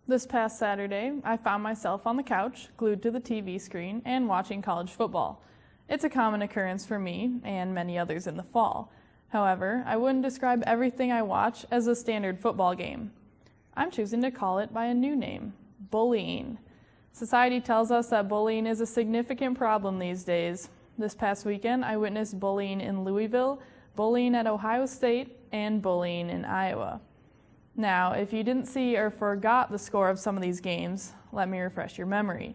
This past Saturday, I found myself on the couch, glued to the TV screen, and watching college football. It's a common occurrence for me, and many others in the fall. However, I wouldn't describe everything I watch as a standard football game. I'm choosing to call it by a new name: bullying. Society tells us that bullying is a significant problem these days. This past weekend, I witnessed bullying in Louisville, bullying at Ohio State, and bullying in Iowa. Now, if you didn't see or forgot the score of some of these games, let me refresh your memory.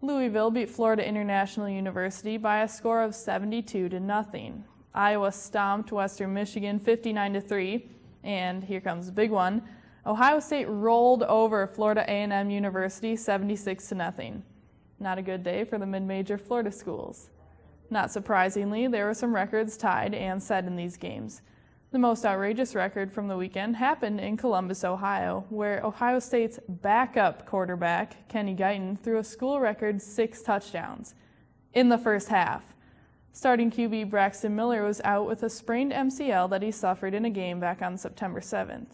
Louisville beat Florida International University by a score of 72-0. Iowa stomped Western Michigan 59-3, and here comes the big one. Ohio State rolled over Florida A&M University 76-0. Not a good day for the mid-major Florida schools. Not surprisingly, there were some records tied and set in these games. The most outrageous record from the weekend happened in Columbus, Ohio, where Ohio State's backup quarterback, Kenny Guyton, threw a school record 6 touchdowns in the first half. Starting QB Braxton Miller was out with a sprained MCL that he suffered in a game back on September 7th.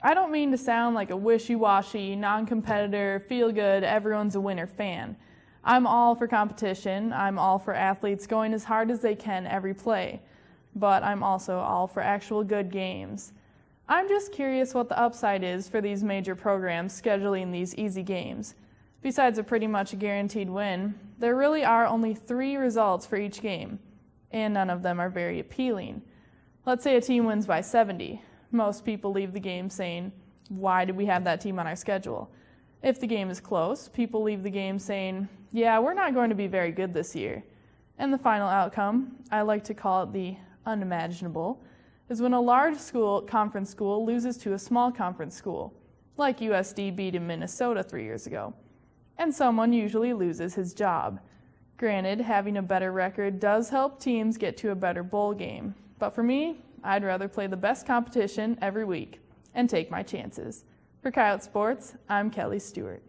I don't mean to sound like a wishy-washy, non-competitor, feel-good, everyone's a winner fan. I'm all for competition. I'm all for athletes going as hard as they can every play. But I'm also all for actual good games. I'm just curious what the upside is for these major programs scheduling these easy games. Besides a pretty much guaranteed win, there really are only 3 results for each game, and none of them are very appealing. Let's say a team wins by 70. Most people leave the game saying, why did we have that team on our schedule? If the game is close, people leave the game saying, yeah, we're not going to be very good this year. And the final outcome, I like to call it the unimaginable, is when a large conference school loses to a small conference school, like USD beat in Minnesota 3 years ago, and someone usually loses his job. Granted, having a better record does help teams get to a better bowl game, but for me, I'd rather play the best competition every week and take my chances. For Coyote Sports, I'm Kelly Stewart.